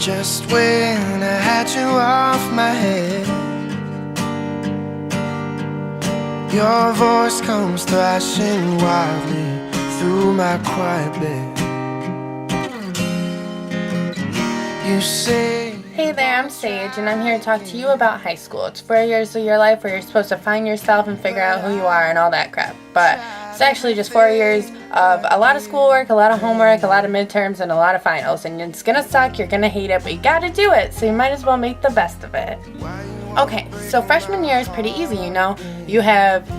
Just when I had you off my head, your voice comes thrashing wildly through my quiet bed. You say, hey there, I'm Saije, and I'm here to talk to you about high school. It's 4 years of your life where you're supposed to find yourself and figure out who you are and all that crap. But it's actually just 4 years of a lot of schoolwork, a lot of homework, a lot of midterms, and a lot of finals. And it's gonna suck, you're gonna hate it, but you gotta do it, so you might as well make the best of it. Okay, so freshman year is pretty easy, you know. You have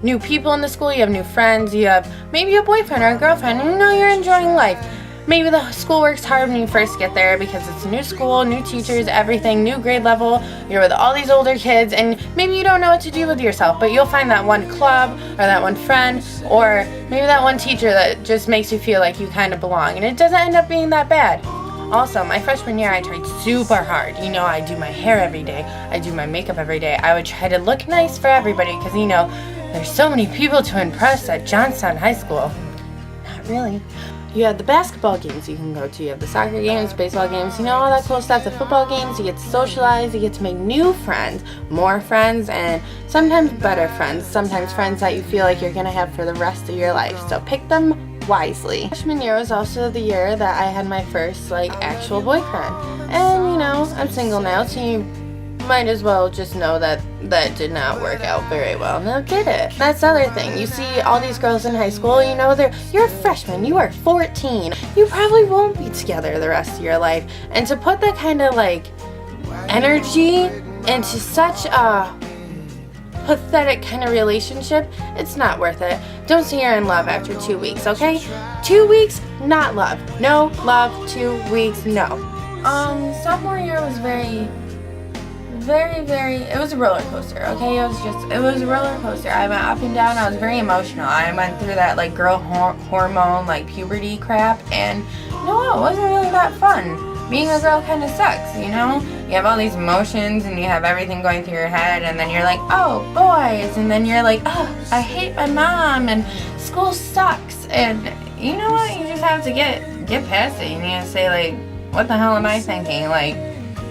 new people in the school, you have new friends, you have maybe a boyfriend or a girlfriend, and you know you're enjoying life. Maybe the schoolwork's hard when you first get there because it's a new school, new teachers, everything, new grade level. You're with all these older kids, and maybe you don't know what to do with yourself, but you'll find that one club or that one friend or maybe that one teacher that just makes you feel like you kind of belong, and it doesn't end up being that bad. Also, my freshman year, I tried super hard. You know, I do my hair every day. I do my makeup every day. I would try to look nice for everybody because, you know, there's so many people to impress at Johnstown High School. Not really. You have the basketball games you can go to. You have the soccer games, baseball games, you know, all that cool stuff. The football games, you get to socialize, you get to make new friends, more friends, and sometimes better friends. Sometimes friends that you feel like you're going to have for the rest of your life. So pick them wisely. Freshman year was also the year that I had my first, actual boyfriend. And, you know, I'm single now, so you might as well just know that that did not work out very well. Now did it? That's the other thing. You see all these girls in high school, you know, you're a freshman, you are 14. You probably won't be together the rest of your life. And to put that kind of energy into such a pathetic kind of relationship, it's not worth it. Don't say you're in love after 2 weeks, okay? 2 weeks, not love. No love, 2 weeks, no. Sophomore year was very, it was a roller coaster, okay? It was a roller coaster. I went up and down. I was very emotional. I went through that girl hormone, puberty crap, and no, it wasn't really that fun. Being a girl kind of sucks, you know? You have all these emotions and you have everything going through your head, and then you're like, oh, boys, and then you're like, oh, I hate my mom, and school sucks, and you know what? You just have to get past it. You need to say, what the hell am I thinking?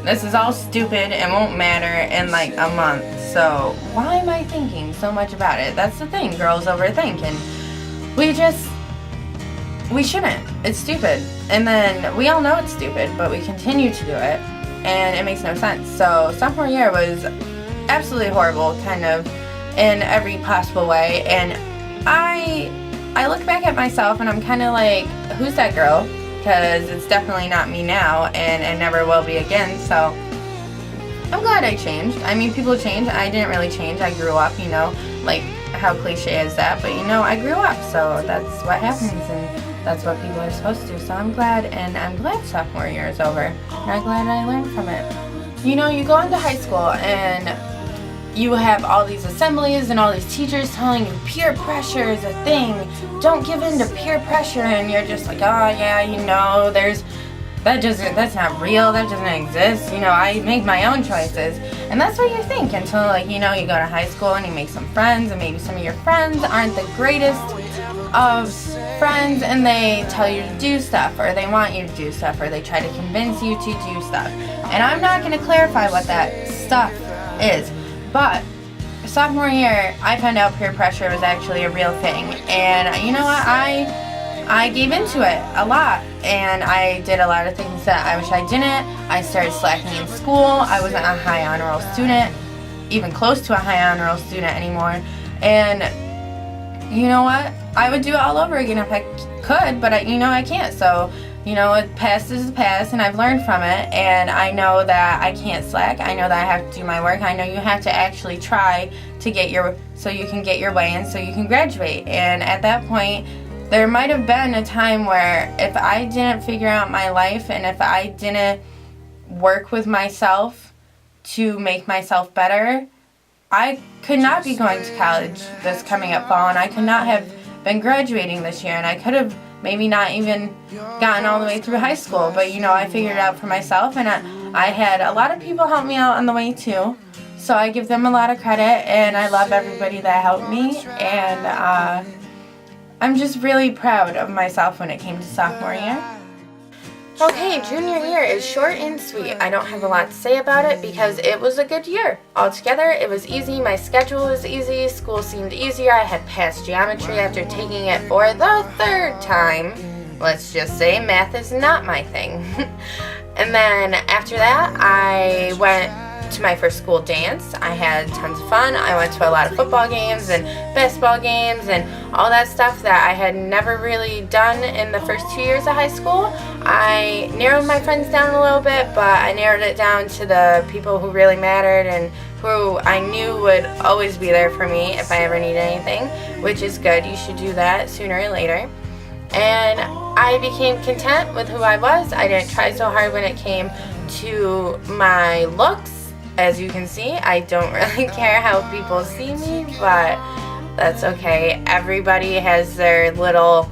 This is all stupid and won't matter in a month, so why am I thinking so much about it? That's the thing, girls overthink, and we shouldn't. It's stupid. And then we all know it's stupid, but we continue to do it, and it makes no sense. So sophomore year was absolutely horrible, kind of in every possible way, and I look back at myself and I'm kind of like, who's that girl? Because it's definitely not me now, and it never will be again, so I'm glad I changed. I mean, people change. I didn't really change. I grew up, you know, how cliche is that, but you know, I grew up, so that's what happens, and that's what people are supposed to. So I'm glad, and I'm glad sophomore year is over, and I'm glad I learned from it. You know, you go into high school, and you have all these assemblies and all these teachers telling you peer pressure is a thing. Don't give in to peer pressure, and you're just like, oh yeah, you know, that's not real, that doesn't exist. You know, I make my own choices. And that's what you think until you know, you go to high school and you make some friends, and maybe some of your friends aren't the greatest of friends, and they tell you to do stuff, or they want you to do stuff, or they try to convince you to do stuff. And I'm not going to clarify what that stuff is. But sophomore year, I found out peer pressure was actually a real thing, and you know what? I gave into it a lot, and I did a lot of things that I wish I didn't. I started slacking in school. I wasn't a high honor roll student, even close to a high honor roll student anymore. And you know what? I would do it all over again if I could, but I can't. So you know, past is the past, and I've learned from it, and I know that I can't slack. I know that I have to do my work. I know you have to actually try to so you can get your way in, so you can graduate. And at that point, there might have been a time where if I didn't figure out my life, and if I didn't work with myself to make myself better, I could not be going to college this coming up fall, and I could not have been graduating this year, and I could have maybe not even gotten all the way through high school. But you know, I figured it out for myself, and I had a lot of people help me out on the way too, so I give them a lot of credit, and I love everybody that helped me, and I'm just really proud of myself when it came to sophomore year. Okay, junior year is short and sweet. I don't have a lot to say about it because it was a good year. Altogether, it was easy. My schedule was easy. School seemed easier. I had passed geometry after taking it for the third time. Let's just say math is not my thing. And then after that, I went to my first school dance. I had tons of fun. I went to a lot of football games and basketball games and all that stuff that I had never really done in the first 2 years of high school. I narrowed my friends down a little bit, but I narrowed it down to the people who really mattered and who I knew would always be there for me if I ever needed anything, which is good. You should do that sooner or later. And I became content with who I was. I didn't try so hard when it came to my looks. As you can see, I don't really care how people see me, but that's okay. Everybody has their little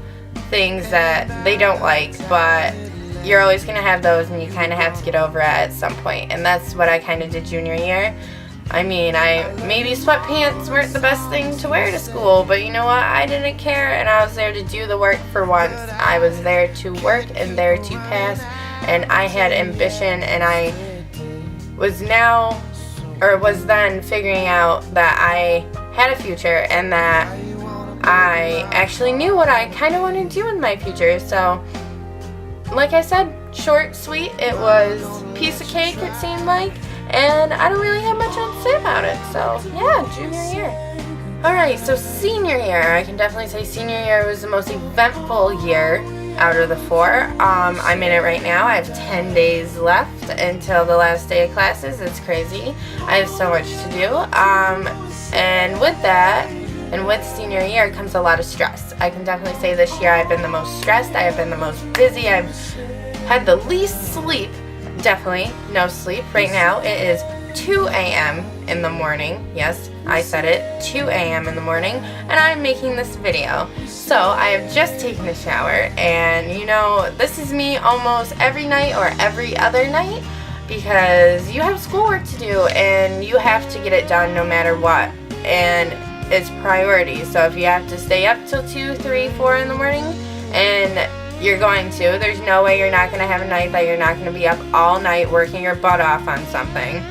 things that they don't like, but you're always going to have those, and you kind of have to get over it at some point. And that's what I kind of did junior year. I mean, maybe sweatpants weren't the best thing to wear to school, but you know what? I didn't care, and I was there to do the work for once. I was there to work and there to pass, and I had ambition, and I was then figuring out that I had a future and that I actually knew what I kind of wanted to do in my future. So, like I said, short, sweet, it was piece of cake, it seemed like, and I don't really have much else to say about it. So, yeah, junior year. Alright, so senior year, I can definitely say senior year was the most eventful year out of the 4. I'm in it right now. I have 10 days left until the last day of classes. It's crazy. I have so much to do. And with that, and with senior year comes a lot of stress. I can definitely say this year I've been the most stressed. I have been the most busy. I've had the least sleep. Definitely no sleep. Right now it is 2 a.m. in the morning. Yes, I said it, 2 a.m. in the morning, and I'm making this video. So I have just taken a shower, and you know, this is me almost every night or every other night, because you have schoolwork to do and you have to get it done no matter what, and it's priority. So if you have to stay up till 2, 3, 4 in the morning, and you're going to, there's no way you're not going to have a night that you're not going to be up all night working your butt off on something.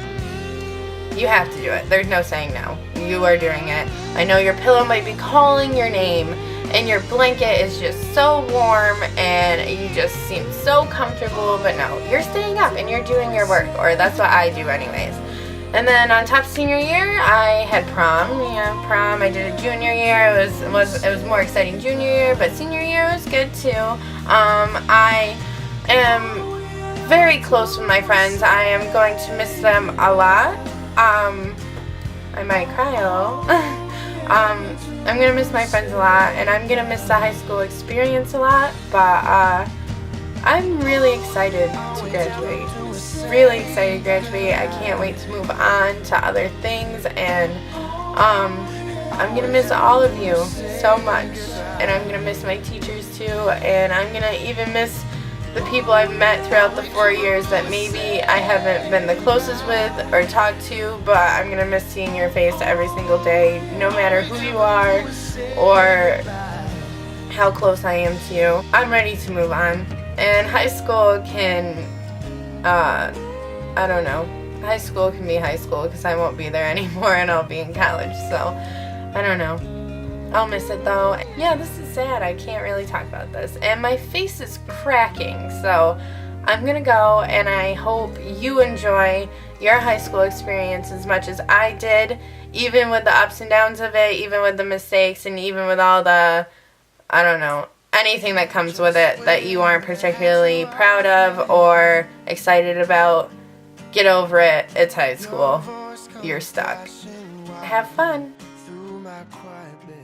You have to do it. There's no saying no. You are doing it. I know your pillow might be calling your name, and your blanket is just so warm, and you just seem so comfortable, but no, you're staying up and you're doing your work, or that's what I do anyways. And then on top of senior year, I had prom. Yeah, prom. I did a junior year. It was more exciting junior year, but senior year was good too. I am very close with my friends. I am going to miss them a lot. I might cry a little. I'm gonna miss my friends a lot, and I'm gonna miss the high school experience a lot, but I'm really excited to graduate. Really excited to graduate. I can't wait to move on to other things, and I'm gonna miss all of you so much, and I'm gonna miss my teachers too, and I'm gonna even miss the people I've met throughout the 4 years that maybe I haven't been the closest with or talked to, but I'm going to miss seeing your face every single day, no matter who you are or how close I am to you. I'm ready to move on. And high school can, I don't know, high school can be high school because I won't be there anymore and I'll be in college, so I don't know. I'll miss it though. Yeah, this is sad. I can't really talk about this. And my face is cracking, so I'm gonna go, and I hope you enjoy your high school experience as much as I did, even with the ups and downs of it, even with the mistakes, and even with all the, I don't know, anything that comes with it that you aren't particularly proud of or excited about. Get over it. It's high school. You're stuck. Have fun. Through my quiet bed.